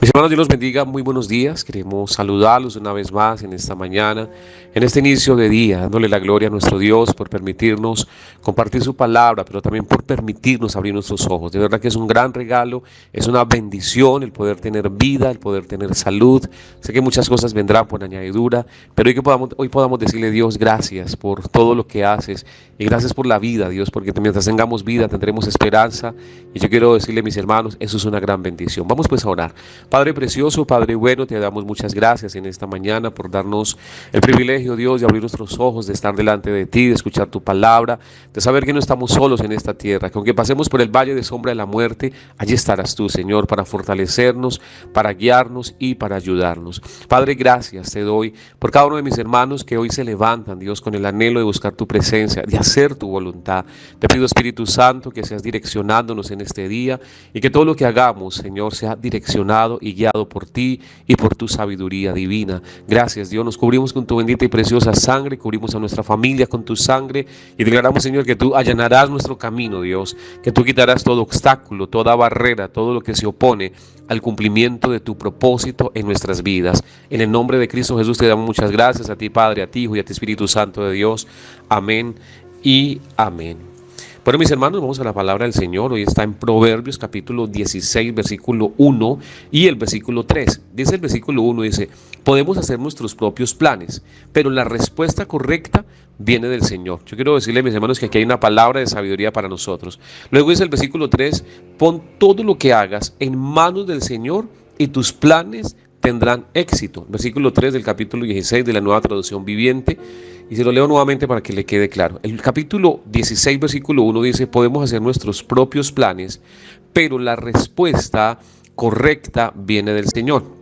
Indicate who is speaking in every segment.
Speaker 1: Mis hermanos, Dios los bendiga, muy buenos días. Queremos saludarlos una vez más en esta mañana, en este inicio de día, dándole la gloria a nuestro Dios por permitirnos compartir su palabra, pero también por permitirnos abrir nuestros ojos. De verdad que es un gran regalo, es una bendición el poder tener vida, el poder tener salud. Sé que muchas cosas vendrán por añadidura, pero hoy podamos decirle, Dios, gracias por todo lo que haces y gracias por la vida, Dios, porque mientras tengamos vida tendremos esperanza. Y yo quiero decirle, mis hermanos, eso es una gran bendición. Vamos pues a orar. Padre precioso, Padre bueno, te damos muchas gracias en esta mañana por darnos el privilegio, Dios, de abrir nuestros ojos, de estar delante de ti, de escuchar tu palabra, de saber que no estamos solos en esta tierra, que aunque pasemos por el valle de sombra de la muerte, allí estarás tú, Señor, para fortalecernos, para guiarnos y para ayudarnos. Padre, gracias te doy por cada uno de mis hermanos que hoy se levantan, Dios, con el anhelo de buscar tu presencia, de hacer tu voluntad. Te pido, Espíritu Santo, que seas direccionándonos en este día y que todo lo que hagamos, Señor, sea direccionado y guiado por ti y por tu sabiduría divina. Gracias, Dios, nos cubrimos con tu bendita y preciosa sangre, cubrimos a nuestra familia con tu sangre y declaramos, Señor, que tú allanarás nuestro camino, Dios, que tú quitarás todo obstáculo, toda barrera, todo lo que se opone al cumplimiento de tu propósito en nuestras vidas. En el nombre de Cristo Jesús te damos muchas gracias a ti, Padre, a ti, Hijo y a ti, Espíritu Santo de Dios. Amén y amén. Bueno, mis hermanos, vamos a la palabra del Señor. Hoy está en Proverbios capítulo 16, versículo 1 y el versículo 3. Dice el versículo 1, dice, podemos hacer nuestros propios planes, pero la respuesta correcta viene del Señor. Yo quiero decirle, mis hermanos, que aquí hay una palabra de sabiduría para nosotros. Luego dice el versículo 3, pon todo lo que hagas en manos del Señor y tus planes tendrán éxito. Versículo 3 del capítulo 16 de la Nueva Traducción Viviente. Y se lo leo nuevamente para que le quede claro. El capítulo 16, versículo 1 dice, podemos hacer nuestros propios planes, pero la respuesta correcta viene del Señor.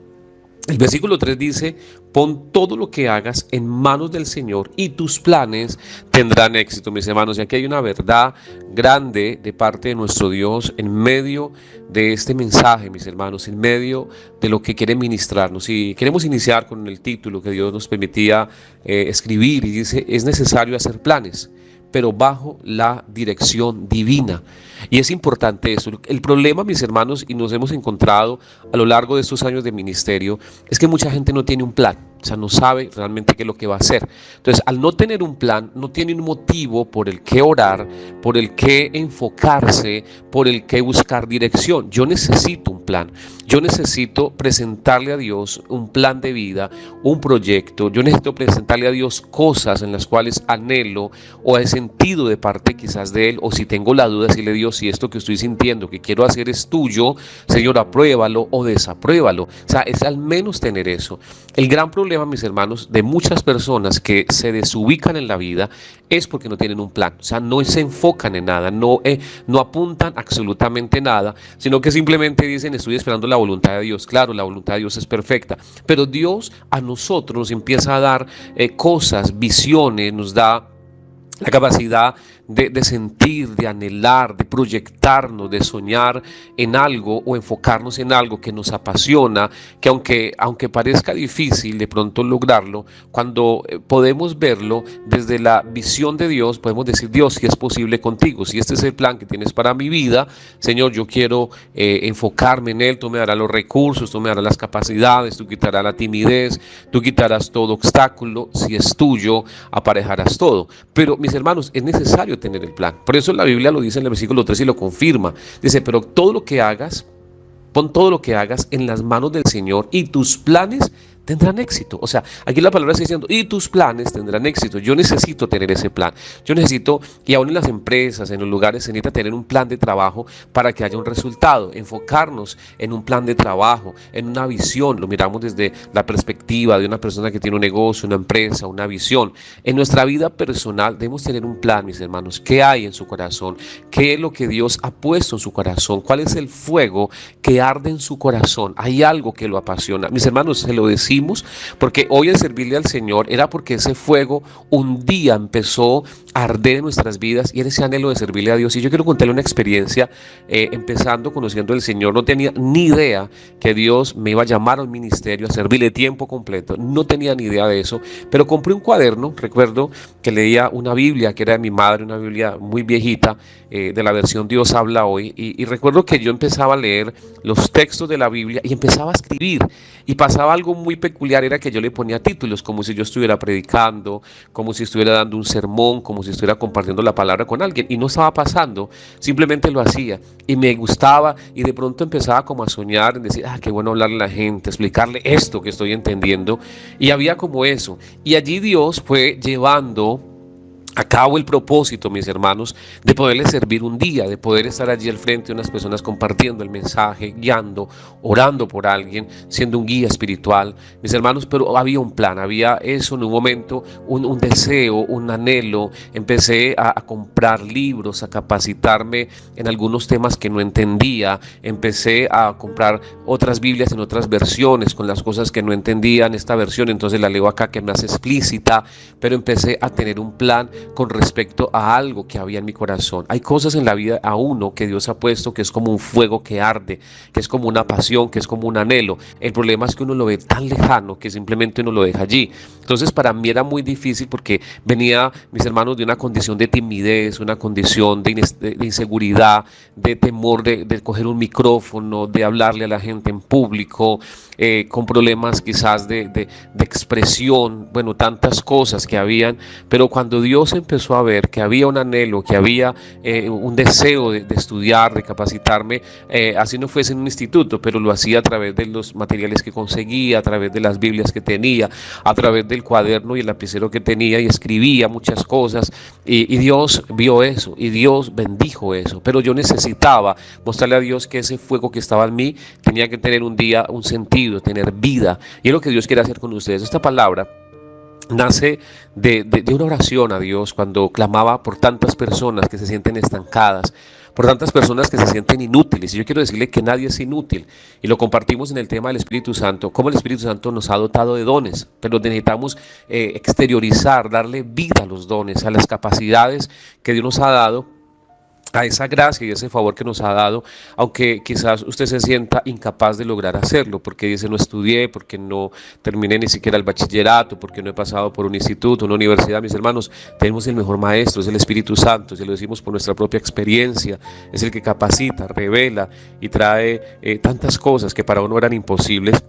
Speaker 1: El versículo 3 dice, pon todo lo que hagas en manos del Señor y tus planes tendrán éxito, mis hermanos. Y aquí hay una verdad grande de parte de nuestro Dios en medio de este mensaje, mis hermanos, en medio de lo que quiere ministrarnos. Y queremos iniciar con el título que Dios nos permitía escribir y dice, es necesario hacer planes, pero bajo la dirección divina. Y es importante eso. El problema, mis hermanos, y nos hemos encontrado a lo largo de estos años de ministerio, es que mucha gente no tiene un plan. O sea, no sabe realmente qué es lo que va a hacer. Entonces, al no tener un plan, no tiene un motivo por el que orar, por el que enfocarse, por el que buscar dirección. Yo necesito un plan. Yo necesito presentarle a Dios un plan de vida, un proyecto. Yo necesito presentarle a Dios cosas en las cuales anhelo o he sentido de parte quizás de Él, o si tengo la duda, decirle, Dios, si esto que estoy sintiendo, que quiero hacer es tuyo, Señor, apruébalo o desapruébalo. O sea, es al menos tener eso. El gran problema, mis hermanos, de muchas personas que se desubican en la vida es porque no tienen un plan. O sea, no se enfocan en nada, no apuntan absolutamente nada, sino que simplemente dicen, estoy esperando la voluntad de Dios. Claro, la voluntad de Dios es perfecta, pero Dios a nosotros nos empieza a dar cosas, visiones, nos da la capacidad de sentir, de anhelar, de proyectarnos, de soñar en algo o enfocarnos en algo que nos apasiona, que aunque parezca difícil de pronto lograrlo, cuando podemos verlo desde la visión de Dios, podemos decir, Dios, si es posible contigo, si este es el plan que tienes para mi vida, Señor, yo quiero enfocarme en Él, tú me darás los recursos, tú me darás las capacidades, tú quitarás la timidez, tú quitarás todo obstáculo, si es tuyo, aparejarás todo. Pero mis hermanos, es necesario tener el plan. Por eso la Biblia lo dice en el versículo 3 y lo confirma. Dice, pero todo lo que hagas, pon todo lo que hagas en las manos del Señor y tus planes tendrán éxito. O sea, aquí la palabra está diciendo, y tus planes tendrán éxito. Yo necesito tener ese plan. Yo necesito, y aún en las empresas, en los lugares, se necesita tener un plan de trabajo para que haya un resultado. Enfocarnos en un plan de trabajo, en una visión. Lo miramos desde la perspectiva de una persona que tiene un negocio, una empresa, una visión. En nuestra vida personal debemos tener un plan, mis hermanos. ¿Qué hay en su corazón? ¿Qué es lo que Dios ha puesto en su corazón? ¿Cuál es el fuego que arde en su corazón? Hay algo que lo apasiona. Mis hermanos, se lo decía servimos, porque hoy el servirle al Señor era porque ese fuego un día empezó a arder en nuestras vidas y era ese anhelo de servirle a Dios. Y yo quiero contarle una experiencia, empezando conociendo al Señor. No tenía ni idea que Dios me iba a llamar a un ministerio, a servirle tiempo completo. No tenía ni idea de eso, pero compré un cuaderno. Recuerdo que leía una Biblia que era de mi madre, una Biblia muy viejita, de la versión Dios habla hoy, y recuerdo que yo empezaba a leer los textos de la Biblia y empezaba a escribir, y pasaba algo muy peculiar, era que yo le ponía títulos, como si yo estuviera predicando, como si estuviera dando un sermón, como si estuviera compartiendo la palabra con alguien, y no estaba pasando, simplemente lo hacía, y me gustaba, y de pronto empezaba como a soñar, en decir, qué bueno hablarle a la gente, explicarle esto que estoy entendiendo, y había como eso, y allí Dios fue llevando a cabo el propósito, mis hermanos, de poderles servir un día, de poder estar allí al frente de unas personas compartiendo el mensaje, guiando, orando por alguien, siendo un guía espiritual, mis hermanos. Pero había un plan, había eso en un momento, un deseo, un anhelo. Empecé a comprar libros, a capacitarme en algunos temas que no entendía, empecé a comprar otras Biblias en otras versiones, con las cosas que no entendía en esta versión, entonces la leo acá que me hace explícita, pero empecé a tener un plan con respecto a algo que había en mi corazón. Hay cosas en la vida a uno que Dios ha puesto que es como un fuego que arde, que es como una pasión, que es como un anhelo. El problema es que uno lo ve tan lejano que simplemente uno lo deja allí. Entonces para mí era muy difícil porque venía, mis hermanos, de una condición de timidez, una condición de inseguridad, de temor de coger un micrófono, de hablarle a la gente en público, con problemas quizás de expresión, bueno, tantas cosas que habían. Pero cuando Dios empezó a ver que había un anhelo, que había un deseo de estudiar, de capacitarme, así no fuese en un instituto, pero lo hacía a través de los materiales que conseguía, a través de las Biblias que tenía, a través del cuaderno y el lapicero que tenía, y escribía muchas cosas, y Dios vio eso, y Dios bendijo eso. Pero yo necesitaba mostrarle a Dios que ese fuego que estaba en mí tenía que tener un día un sentido, tener vida, y es lo que Dios quiere hacer con ustedes. Esta palabra nace de una oración a Dios cuando clamaba por tantas personas que se sienten estancadas, por tantas personas que se sienten inútiles. Y yo quiero decirle que nadie es inútil, y lo compartimos en el tema del Espíritu Santo, cómo el Espíritu Santo nos ha dotado de dones, pero necesitamos exteriorizar, darle vida a los dones, a las capacidades que Dios nos ha dado, a esa gracia y ese favor que nos ha dado, aunque quizás usted se sienta incapaz de lograr hacerlo, porque dice: no estudié, porque no terminé ni siquiera el bachillerato, porque no he pasado por un instituto, una universidad. Mis hermanos, tenemos el mejor maestro, es el Espíritu Santo, se lo decimos por nuestra propia experiencia. Es el que capacita, revela y trae tantas cosas que para uno eran imposibles.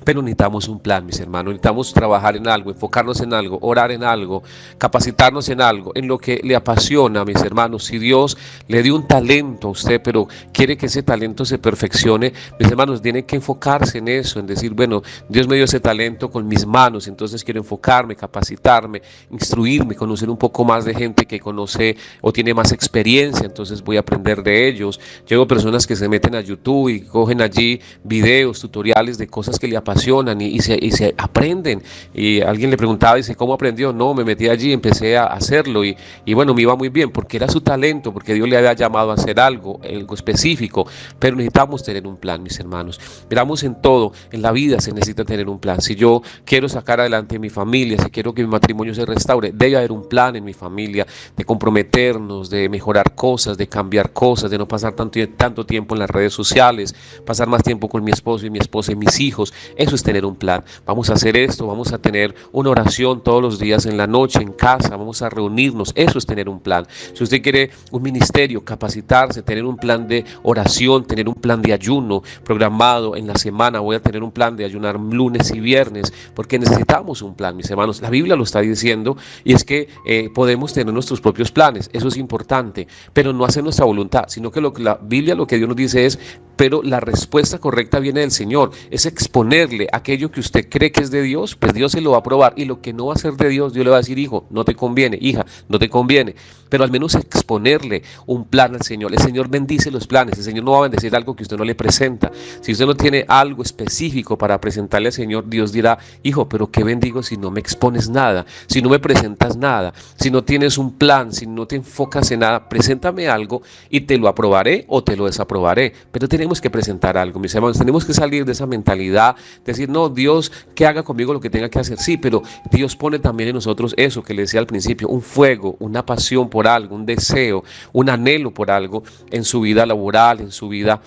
Speaker 1: Pero necesitamos un plan, mis hermanos, necesitamos trabajar en algo, enfocarnos en algo, orar en algo, capacitarnos en algo, en lo que le apasiona, mis hermanos. Si Dios le dio un talento a usted, pero quiere que ese talento se perfeccione, mis hermanos, tiene que enfocarse en eso, en decir: bueno, Dios me dio ese talento con mis manos, entonces quiero enfocarme, capacitarme, instruirme, conocer un poco más de gente que conoce o tiene más experiencia, entonces voy a aprender de ellos. Llevo personas que se meten a YouTube y cogen allí videos, tutoriales de cosas que le apasionan, y se aprenden. Y alguien le preguntaba, dice: ¿cómo aprendió? No, me metí allí, empecé a hacerlo, y bueno, me iba muy bien, porque era su talento, porque Dios le había llamado a hacer algo específico. Pero necesitamos tener un plan, mis hermanos. Miramos en todo, en la vida se necesita tener un plan. Si yo quiero sacar adelante mi familia, si quiero que mi matrimonio se restaure, debe haber un plan en mi familia, de comprometernos, de mejorar cosas, de cambiar cosas, de no pasar tanto tiempo en las redes sociales, pasar más tiempo con mi esposo y mi esposa y mis hijos. Eso es tener un plan. Vamos a hacer esto, vamos a tener una oración todos los días en la noche, en casa, vamos a reunirnos. Eso es tener un plan. Si usted quiere un ministerio, capacitarse, tener un plan de oración, tener un plan de ayuno programado en la semana. Voy a tener un plan de ayunar lunes y viernes, porque necesitamos un plan, mis hermanos. La Biblia lo está diciendo, y es que podemos tener nuestros propios planes. Eso es importante, pero no hacer nuestra voluntad, sino que la Biblia, lo que Dios nos dice es: pero la respuesta correcta viene del Señor. Es exponerle aquello que usted cree que es de Dios, pues Dios se lo va a probar, y lo que no va a ser de Dios, Dios le va a decir: hijo, no te conviene, hija, no te conviene. Pero al menos exponerle un plan al Señor. El Señor bendice los planes. El Señor no va a bendecir algo que usted no le presenta. Si usted no tiene algo específico para presentarle al Señor, Dios dirá: hijo, pero ¿qué bendigo si no me expones nada? Si no me presentas nada, si no tienes un plan, si no te enfocas en nada, preséntame algo y te lo aprobaré o te lo desaprobaré. Pero tiene tenemos que presentar algo, mis hermanos. Tenemos que salir de esa mentalidad, decir, no, Dios, que haga conmigo lo que tenga que hacer. Sí, pero Dios pone también en nosotros eso que le decía al principio, un fuego, una pasión por algo, un deseo, un anhelo por algo en su vida laboral, en su vida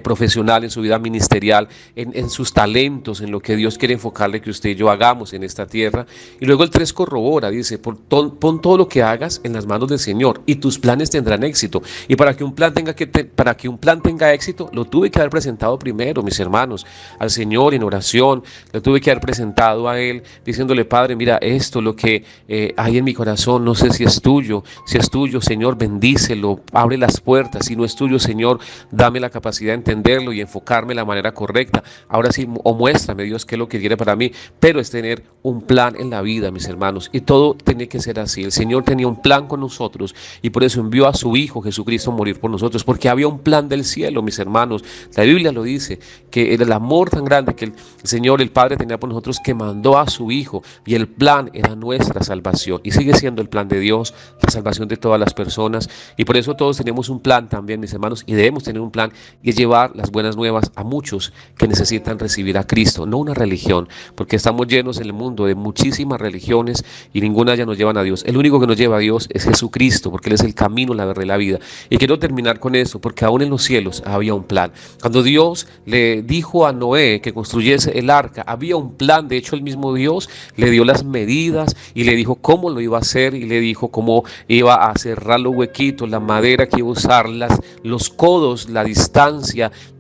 Speaker 1: profesional, en su vida ministerial, en sus talentos, en lo que Dios quiere enfocarle que usted y yo hagamos en esta tierra. Y luego el 3 corrobora, dice, pon todo lo que hagas en las manos del Señor y tus planes tendrán éxito. Y para que un plan tenga éxito, lo tuve que haber presentado primero, mis hermanos, al Señor en oración. Lo tuve que haber presentado a Él, diciéndole, Padre, mira esto, lo que hay en mi corazón, no sé si es tuyo. Si es tuyo, Señor, bendícelo, abre las puertas. Si no es tuyo, Señor, dame la capacidad de entenderlo y enfocarme de la manera correcta. Ahora sí, o muéstrame, Dios, qué es lo que quiere para mí. Pero es tener un plan en la vida, mis hermanos, y todo tiene que ser así. El Señor tenía un plan con nosotros y por eso envió a su Hijo Jesucristo a morir por nosotros, porque había un plan del cielo, mis hermanos. La Biblia lo dice, que era el amor tan grande que el Señor, el Padre, tenía por nosotros, que mandó a su Hijo, y el plan era nuestra salvación, y sigue siendo el plan de Dios, la salvación de todas las personas. Y por eso todos tenemos un plan también, mis hermanos, y debemos tener un plan, y es llevar las buenas nuevas a muchos que necesitan recibir a Cristo, no una religión, porque estamos llenos en el mundo de muchísimas religiones y ninguna de ellas nos llevan a Dios. El único que nos lleva a Dios es Jesucristo, porque Él es el camino, la verdad y la vida. Y quiero terminar con eso, porque aún en los cielos había un plan. Cuando Dios le dijo a Noé que construyese el arca, había un plan. De hecho, el mismo Dios le dio las medidas y le dijo cómo lo iba a hacer, y le dijo cómo iba a cerrar los huequitos, la madera que iba a usar, los codos, la distancia,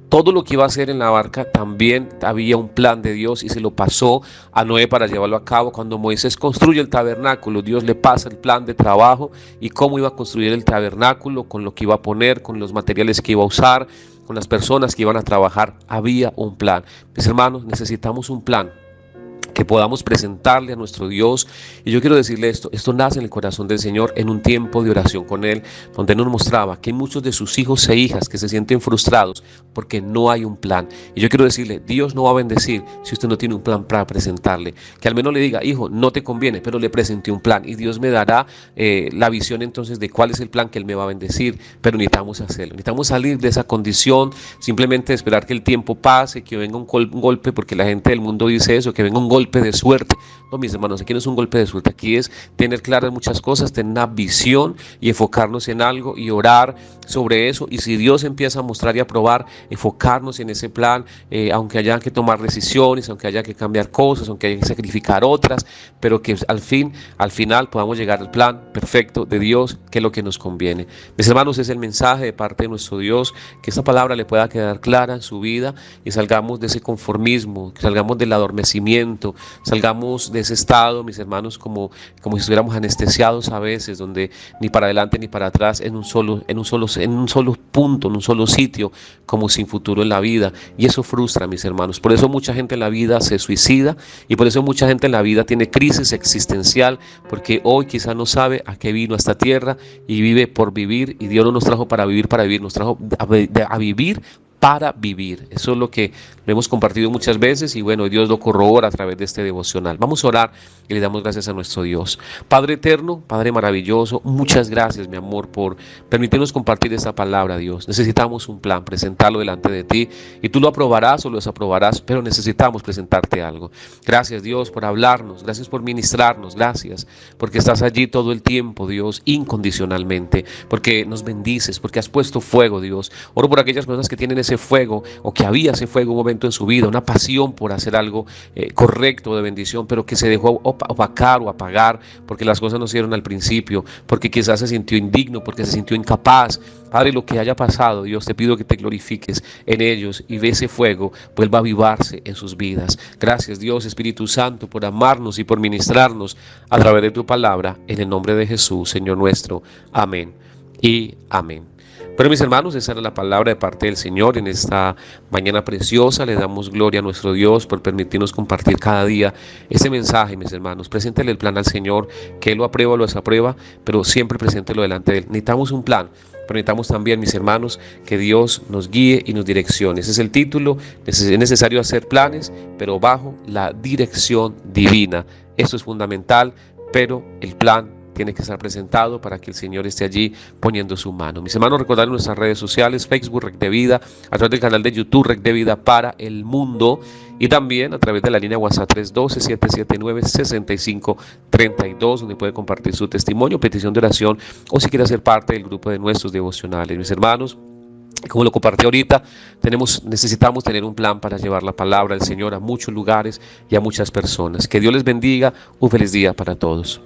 Speaker 1: todo lo que iba a hacer en la barca. También había un plan de Dios y se lo pasó a Noé para llevarlo a cabo. Cuando Moisés construye el tabernáculo, Dios le pasa el plan de trabajo y cómo iba a construir el tabernáculo, con lo que iba a poner, con los materiales que iba a usar, con las personas que iban a trabajar. Había un plan. Mis hermanos, necesitamos un plan que podamos presentarle a nuestro Dios. Y yo quiero decirle esto nace en el corazón del Señor en un tiempo de oración con Él, donde nos mostraba que hay muchos de sus hijos e hijas que se sienten frustrados porque no hay un plan. Y yo quiero decirle, Dios no va a bendecir si usted no tiene un plan para presentarle. Que al menos le diga, hijo, no te conviene, pero le presenté un plan, y Dios me dará la visión entonces de cuál es el plan que Él me va a bendecir. Pero necesitamos hacerlo, necesitamos salir de esa condición, simplemente esperar que el tiempo pase, que venga un golpe, porque la gente del mundo dice eso, que venga un golpe de suerte. No, mis hermanos, aquí no es un golpe de suerte, aquí es tener claras muchas cosas, tener una visión y enfocarnos en algo y orar sobre eso. Y si Dios empieza a mostrar y a probar, enfocarnos en ese plan, aunque haya que tomar decisiones, aunque haya que cambiar cosas, aunque haya que sacrificar otras, pero que al final podamos llegar al plan perfecto de Dios, que es lo que nos conviene. Mis hermanos, es el mensaje de parte de nuestro Dios, que esta palabra le pueda quedar clara en su vida y salgamos de ese conformismo, que salgamos del adormecimiento, salgamos de ese estado, mis hermanos, como si estuviéramos anestesiados a veces, donde ni para adelante ni para atrás, en un solo punto, en un solo sitio, como sin futuro en la vida. Y eso frustra, mis hermanos. Por eso mucha gente en la vida se suicida, y por eso mucha gente en la vida tiene crisis existencial, porque hoy quizá no sabe a qué vino a esta tierra y vive por vivir. Y Dios no nos trajo para vivir, nos trajo a vivir para vivir. Eso es lo que lo hemos compartido muchas veces, y bueno, Dios lo corrobora a través de este devocional. Vamos a orar y le damos gracias a nuestro Dios. Padre eterno, Padre maravilloso, muchas gracias, mi amor, por permitirnos compartir esta palabra, Dios. Necesitamos un plan, presentarlo delante de ti, y tú lo aprobarás o lo desaprobarás, pero necesitamos presentarte algo. Gracias, Dios, por hablarnos, gracias por ministrarnos, gracias porque estás allí todo el tiempo, Dios, incondicionalmente, porque nos bendices, porque has puesto fuego, Dios. Oro por aquellas personas que tienen ese fuego, o que había ese fuego un momento en su vida, una pasión por hacer algo correcto, de bendición, pero que se dejó opacar o apagar porque las cosas no se dieron al principio, porque quizás se sintió indigno, porque se sintió incapaz. Padre, lo que haya pasado, Dios, te pido que te glorifiques en ellos y ve ese fuego vuelva a avivarse en sus vidas. Gracias, Dios, Espíritu Santo, por amarnos y por ministrarnos a través de tu palabra, en el nombre de Jesús, Señor nuestro. Amén y amén. Pero mis hermanos, esa era la palabra de parte del Señor en esta mañana preciosa. Le damos gloria a nuestro Dios por permitirnos compartir cada día este mensaje, mis hermanos. Preséntele el plan al Señor, que Él lo aprueba o lo desaprueba, pero siempre preséntelo delante de Él. Necesitamos un plan, pero necesitamos también, mis hermanos, que Dios nos guíe y nos direccione. Ese es el título. Es necesario hacer planes, pero bajo la dirección divina. Esto es fundamental, pero el plan tiene que estar presentado para que el Señor esté allí poniendo su mano. Mis hermanos, recordar nuestras redes sociales, Facebook Rec de Vida, a través del canal de YouTube Rec de Vida para el mundo, y también a través de la línea WhatsApp 312-779-6532, donde puede compartir su testimonio, petición de oración, o si quiere ser parte del grupo de nuestros devocionales. Mis hermanos, como lo compartí ahorita, necesitamos tener un plan para llevar la palabra del Señor a muchos lugares y a muchas personas. Que Dios les bendiga. Un feliz día para todos.